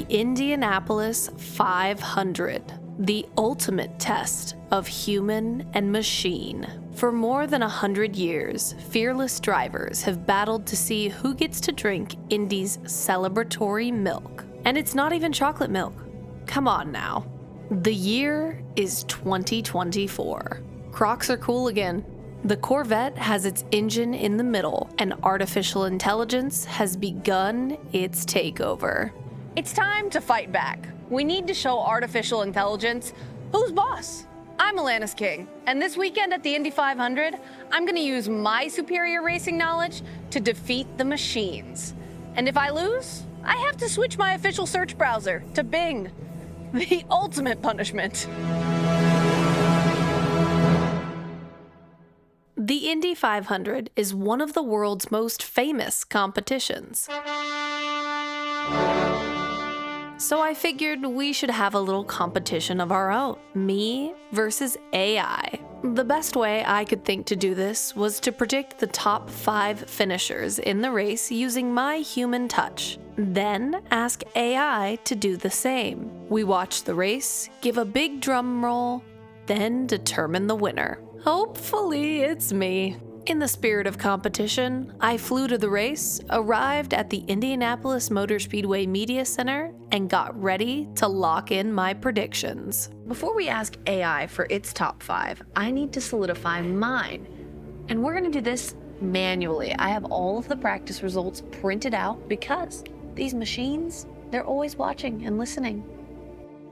Indianapolis 500, the ultimate test of human and machine. For more than 100 years, fearless drivers have battled to see who gets to drink Indy's celebratory milk. And it's not even chocolate milk. Come on now. The year is 2024. Crocs are cool again. The Corvette has its engine in the middle, and artificial intelligence has begun its takeover. It's time to fight back. We need to show artificial intelligence who's boss. I'm Alanis King, and this weekend at the Indy 500, I'm going to use my superior racing knowledge to defeat the machines. And if I lose, I have to switch my official search browser to Bing. The ultimate punishment. The Indy 500 is one of the world's most famous competitions. So I figured we should have a little competition of our own, me versus AI. The best way I could think to do this was to predict the top 5 finishers in the race using my human touch. Then ask AI to do the same. We watch the race, give a big drum roll, then determine the winner. Hopefully it's me. In the spirit of competition, I flew to the race, arrived at the Indianapolis Motor Speedway Media Center, and got ready to lock in my predictions. Before we ask AI for its top 5, I need to solidify mine. And we're going to do this manually. I have all of the practice results printed out because these machines, they're always watching and listening.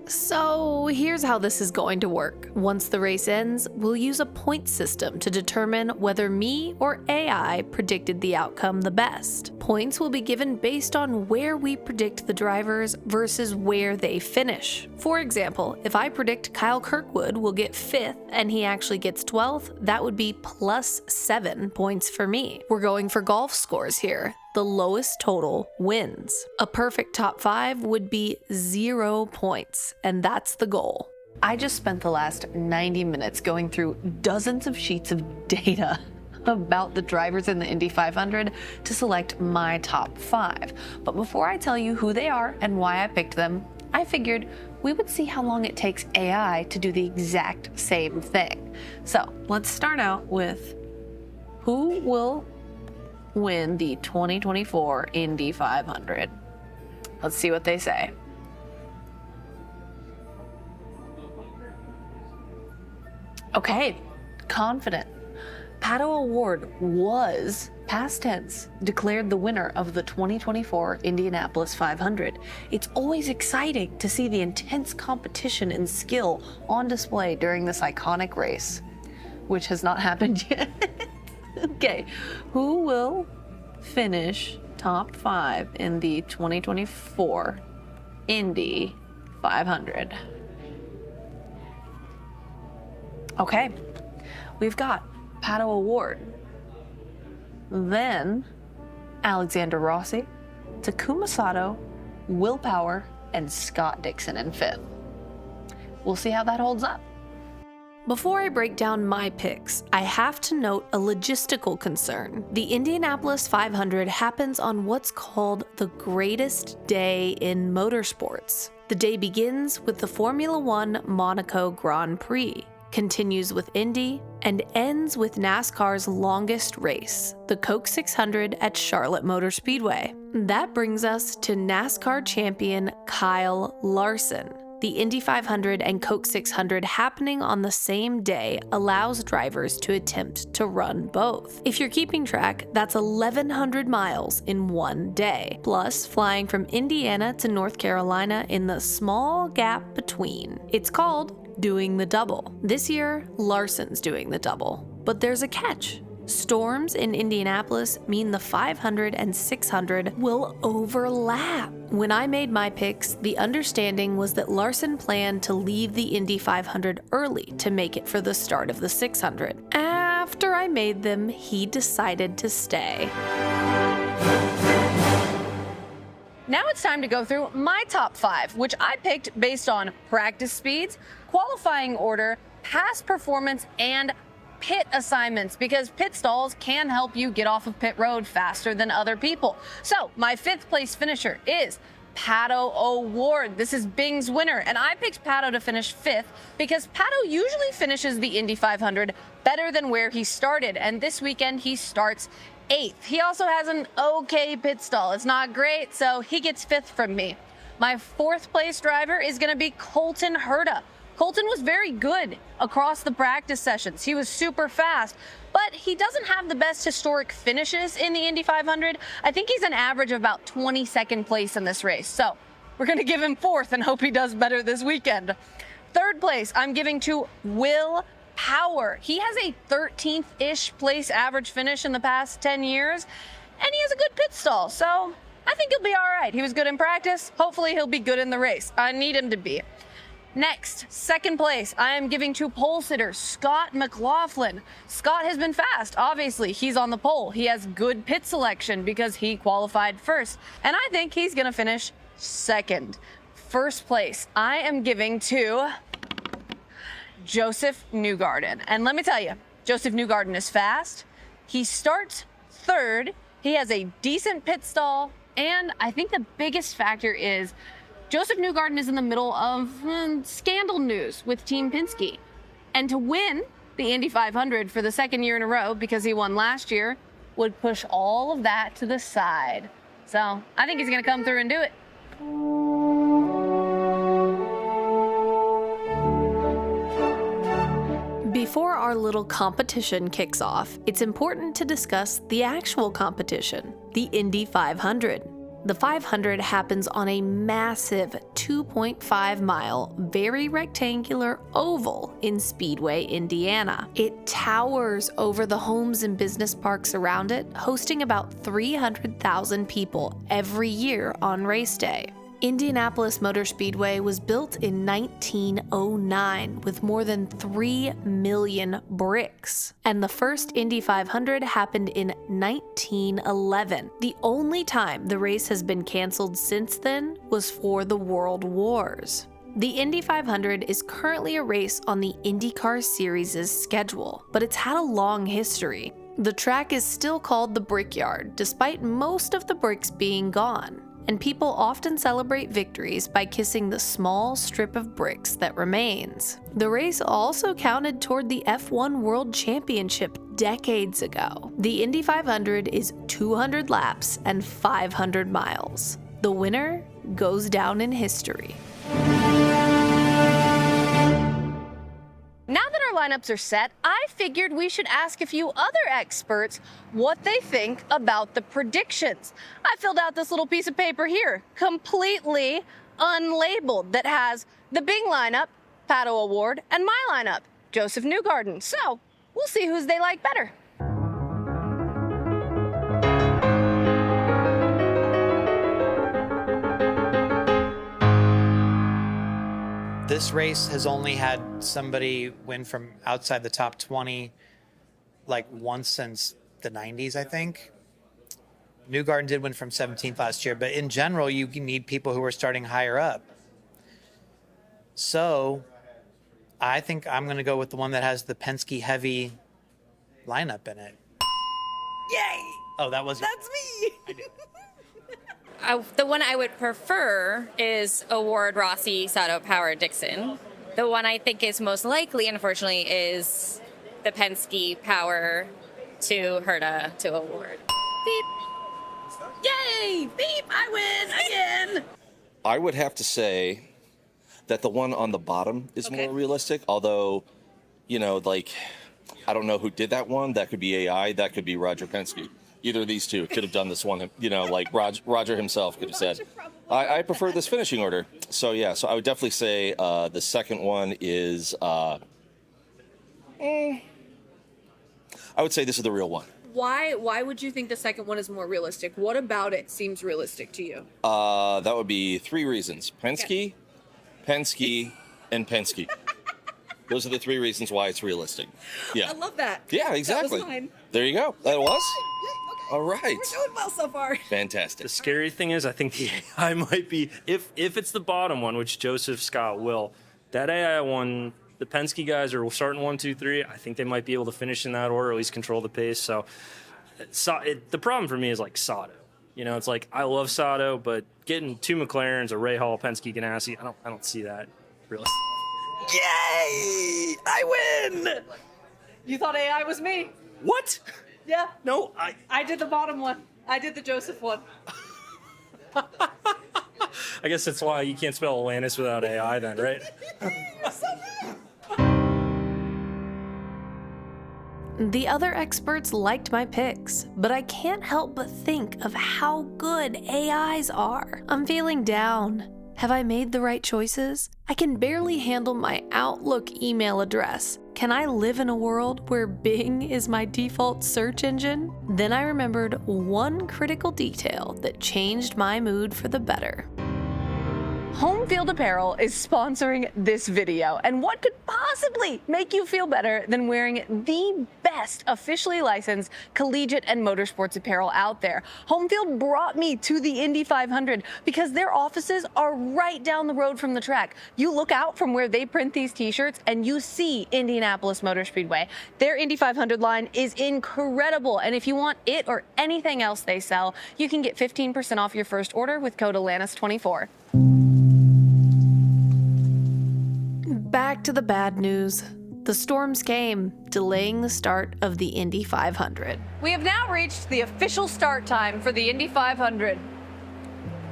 So here's how this is going to work. Once the race ends, we'll use a point system to determine whether me or AI predicted the outcome the best. Points will be given based on where we predict the drivers versus where they finish. For example, if I predict Kyle Kirkwood will get 5th and he actually gets 12th, that would be plus 7 points for me. We're going for golf scores here. The lowest total wins. A perfect top 5 would be 0 points, and that's the goal. I just spent the last 90 minutes going through dozens of sheets of data about the drivers in the Indy 500 to select my top 5. But before I tell you who they are and why I picked them, I figured we would see how long it takes AI to do the exact same thing. So let's start out with who will win the 2024 Indy 500. Let's see what they say. Okay, confident. Pato O'Ward was, past tense, declared the winner of the 2024 Indianapolis 500. It's always exciting to see the intense competition and skill on display during this iconic race, which has not happened yet. Okay, who will finish top 5 in the 2024 Indy 500? Okay, we've got Pato O'Ward, then Alexander Rossi, Takuma Sato, Will Power, and Scott Dixon in 5th. We'll see how that holds up. Before I break down my picks, I have to note a logistical concern. The Indianapolis 500 happens on what's called the greatest day in motorsports. The day begins with the Formula One Monaco Grand Prix, continues with Indy, and ends with NASCAR's longest race, the Coke 600 at Charlotte Motor Speedway. That brings us to NASCAR champion Kyle Larson. The Indy 500 and Coke 600 happening on the same day allows drivers to attempt to run both. If you're keeping track, that's 1,100 miles in one day, plus flying from Indiana to North Carolina in the small gap between. It's called doing the double. This year, Larson's doing the double, but there's a catch. Storms in Indianapolis mean the 500 and 600 will overlap. When I made my picks, the understanding was that Larson planned to leave the Indy 500 early to make it for the start of the 600. After I made them, he decided to stay. Now it's time to go through my top 5, which I picked based on practice speeds, qualifying order, past performance, and pit assignments, because pit stalls can help you get off of pit road faster than other people. So my 5th place finisher is Pato O'Ward. This is Bing's winner, and I picked Pato to finish 5th because Pato usually finishes the Indy 500 better than where he started, and this weekend he starts 8th. He also has an okay pit stall. It's not great, so he gets 5th from me. My 4th place driver is going to be Colton Herta. Colton was very good across the practice sessions. He was super fast, but he doesn't have the best historic finishes in the Indy 500. I think he's an average of about 22nd place in this race. So we're going to give him 4th and hope he does better this weekend. 3rd place, I'm giving to Will Power. He has a 13th-ish place average finish in the past 10 years, and he has a good pit stall. So I think he'll be all right. He was good in practice. Hopefully he'll be good in the race. I need him to be. Next, 2nd place, I am giving to pole sitter Scott McLaughlin. Scott has been fast, obviously. He's on the pole. He has good pit selection because he qualified first. And I think he's going to finish 2nd. 1st place, I am giving to Joseph Newgarden. And let me tell you, Joseph Newgarden is fast. He starts 3rd. He has a decent pit stall. And I think the biggest factor is Joseph Newgarden is in the middle of scandal news with Team Penske. And to win the Indy 500 for the 2nd year in a row, because he won last year, would push all of that to the side. So I think he's going to come through and do it. Before our little competition kicks off, it's important to discuss the actual competition, the Indy 500. The 500 happens on a massive 2.5-mile, very rectangular oval in Speedway, Indiana. It towers over the homes and business parks around it, hosting about 300,000 people every year on race day. Indianapolis Motor Speedway was built in 1909 with more than 3 million bricks. And the first Indy 500 happened in 1911. The only time the race has been canceled since then was for the World Wars. The Indy 500 is currently a race on the IndyCar Series' schedule, but it's had a long history. The track is still called the Brickyard, despite most of the bricks being gone. And people often celebrate victories by kissing the small strip of bricks that remains. The race also counted toward the F1 World Championship decades ago. The Indy 500 is 200 laps and 500 miles. The winner goes down in history. Now that our lineups are set, I figured we should ask a few other experts what they think about the predictions. I filled out this little piece of paper here, completely unlabeled, that has the Bing lineup, Pato O'Ward, and my lineup, Joseph Newgarden. So we'll see whose they like better. This race has only had somebody win from outside the top 20 like once since the 90s, I think. Newgarden did win from 17th last year, but in general, you need people who are starting higher up. So I think I'm going to go with the one that has the Penske heavy lineup in it. Yay! Oh, that's me. I do. The one I would prefer is O'Ward, Rossi, Sato, Power, Dixon. The one I think is most likely, unfortunately, is the Penske Power to Herta to O'Ward. Beep. Yay! Beep! I win again. I would have to say that the one on the bottom is more realistic, although, I don't know who did that one. That could be AI. That could be Roger Penske. Either of these two could have done this one, like Roger himself could have said, I prefer this finishing order. So I would definitely say the second one is, I would say this is the real one. Why would you think the second one is more realistic? What about it seems realistic to you? That would be 3 reasons. Penske, Penske, and Penske. Those are the 3 reasons why it's realistic. Yeah. I love that. Yeah, exactly. That was mine. There you go. That was? Okay. All right. We're doing well so far. Fantastic. The scary thing is, I think the AI might be, if it's the bottom one, which Joseph Scott will, that AI one, the Penske guys are starting 1, 2, 3. I think they might be able to finish in that order, or at least control the pace. So the problem for me is like Sato. You know, it's like, I love Sato, but getting 2 McLarens, a Ray Hall, Penske, Ganassi, I don't see that really. Yay! I win! You thought AI was me? What? Yeah. No, I did the bottom one. I did the Joseph one. I guess that's why you can't spell Atlantis without AI then, right? The other experts liked my picks, but I can't help but think of how good AIs are. I'm feeling down. Have I made the right choices? I can barely handle my Outlook email address. Can I live in a world where Bing is my default search engine? Then I remembered one critical detail that changed my mood for the better. Home Field Apparel is sponsoring this video, and what could possibly make you feel better than wearing the best officially licensed collegiate and motorsports apparel out there? Home Field brought me to the Indy 500 because their offices are right down the road from the track. You look out from where they print these t-shirts and you see Indianapolis Motor Speedway. Their Indy 500 line is incredible, and if you want it or anything else they sell, you can get 15% off your first order with code Atlantis24. Back to the bad news. The storms came, delaying the start of the Indy 500. We have now reached the official start time for the Indy 500.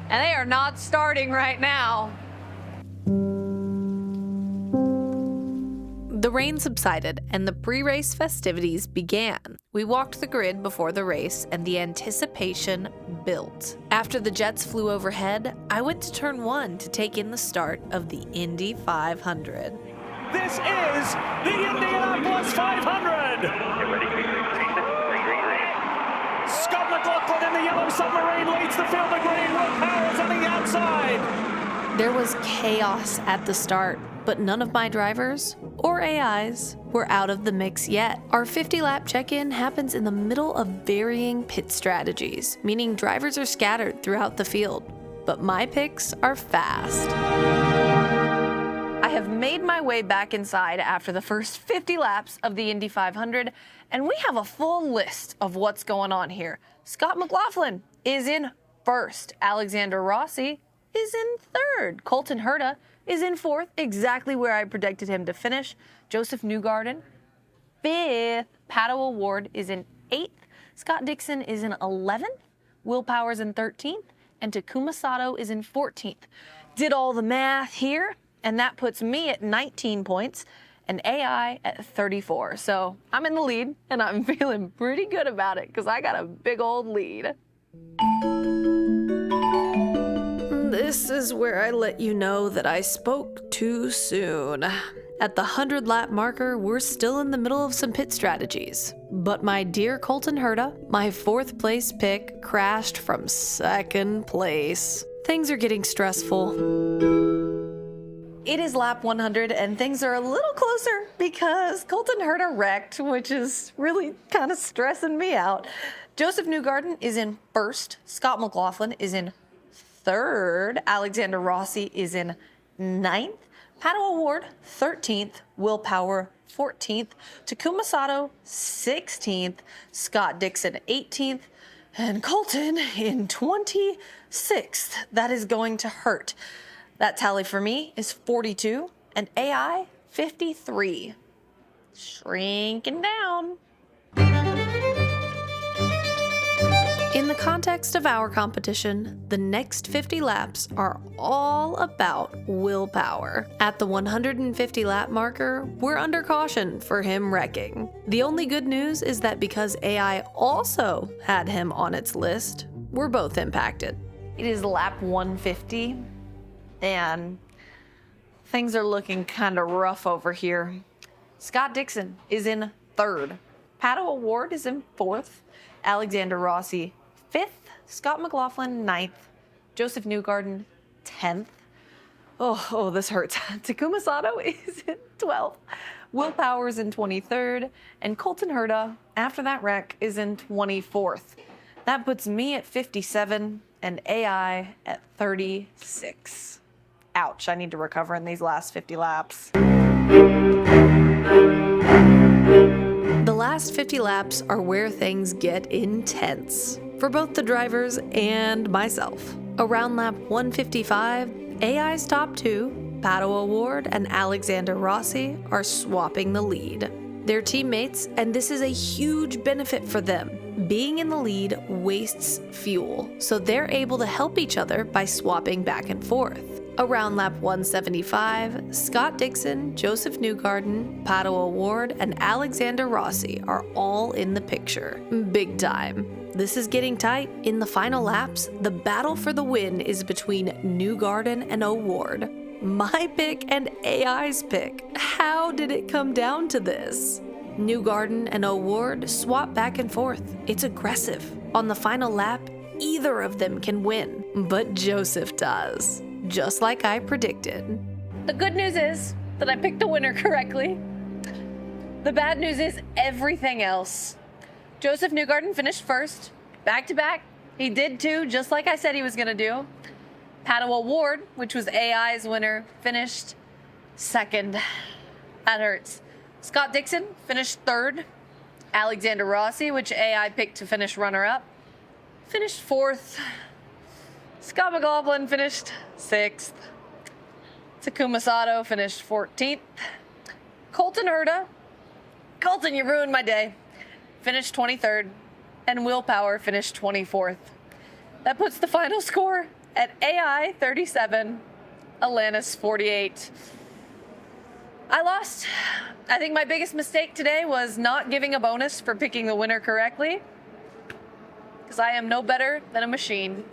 And they are not starting right now. The rain subsided and the pre-race festivities began. We walked the grid before the race and the anticipation built. After the jets flew overhead, I went to turn 1 to take in the start of the Indy 500. This is the Indianapolis 500! Scott McLaughlin in the yellow submarine leads the field of green. Will Powers on the outside. There was chaos at the start, but none of my drivers, or AIs, were out of the mix yet. Our 50-lap check-in happens in the middle of varying pit strategies, meaning drivers are scattered throughout the field. But my picks are fast. I have made my way back inside after the first 50 laps of the Indy 500, and we have a full list of what's going on here. Scott McLaughlin is in first. Alexander Rossi is in third. Colton Herta is in fourth, exactly where I predicted him to finish. Joseph Newgarden, fifth. Pato O'Ward is in eighth. Scott Dixon is in 11th. Will Powers in 13th. And Takuma Sato is in 14th. Did all the math here, and that puts me at 19 points and AI at 34. So I'm in the lead, and I'm feeling pretty good about it because I got a big old lead. This is where I let you know that I spoke too soon. At the 100-lap marker, we're still in the middle of some pit strategies. But my dear Colton Herta, my 4th place pick, crashed from 2nd place. Things are getting stressful. It is lap 100, and things are a little closer because Colton Herta wrecked, which is really kind of stressing me out. Joseph Newgarden is in first. Scott McLaughlin is in third. Alexander Rossi is in 9th. Pato O'Ward, 13th. Will Power, 14th. Takuma Sato, 16th. Scott Dixon, 18th. And Colton in 26th. That is going to hurt. That tally for me is 42 and AI 53. Shrinking down. In the context of our competition, the next 50 laps are all about willpower. At the 150-lap marker, we're under caution for him wrecking. The only good news is that because AI also had him on its list, we're both impacted. It is lap 150, and things are looking kind of rough over here. Scott Dixon is in third. Pato O'Ward is in fourth. Alexander Rossi, 5th. Scott McLaughlin, 9th. Joseph Newgarden, 10th. Oh, this hurts. Takuma Sato is in 12th. Will Powers in 23rd. And Colton Herta, after that wreck, is in 24th. That puts me at 57 and AI at 36. Ouch, I need to recover in these last 50 laps. The last 50 laps are where things get intense. for both the drivers and myself. Around lap 155, AI's top two, Pato O'Ward and Alexander Rossi, are swapping the lead. They're teammates, and this is a huge benefit for them. Being in the lead wastes fuel, so they're able to help each other by swapping back and forth. Around lap 175, Scott Dixon, Joseph Newgarden, Pato O'Ward, and Alexander Rossi are all in the picture. Big time. This is getting tight. In the final laps, the battle for the win is between Newgarden and O'Ward. My pick and AI's pick. How did it come down to this? Newgarden and O'Ward swap back and forth. It's aggressive. On the final lap, either of them can win, but Joseph does, just like I predicted. The good news is that I picked the winner correctly. The bad news is everything else. Joseph Newgarden finished first, back to back. He did too, just like I said he was gonna do. Pato O'Ward, which was AI's winner, finished second. That hurts. Scott Dixon finished third. Alexander Rossi, which AI picked to finish runner-up, finished fourth. Scott McLaughlin finished sixth. Takuma Sato finished 14th. Colton Herta, Colton, you ruined my day, finished 23rd. And Willpower finished 24th. That puts the final score at AI 37, Alanis 48. I lost. I think my biggest mistake today was not giving a bonus for picking the winner correctly, because I am no better than a machine.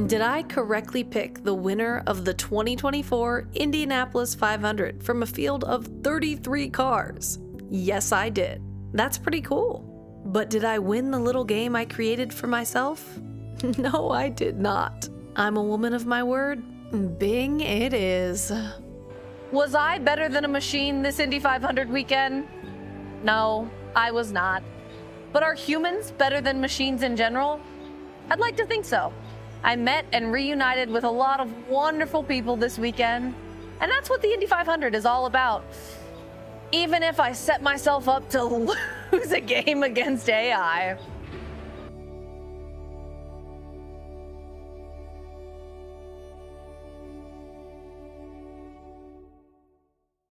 Did I correctly pick the winner of the 2024 Indianapolis 500 from a field of 33 cars? Yes, I did. That's pretty cool. But did I win the little game I created for myself? No, I did not. I'm a woman of my word. Bing it is. Was I better than a machine this Indy 500 weekend? No, I was not. But are humans better than machines in general? I'd like to think so. I met and reunited with a lot of wonderful people this weekend, and that's what the Indy 500 is all about. Even if I set myself up to lose a game against AI.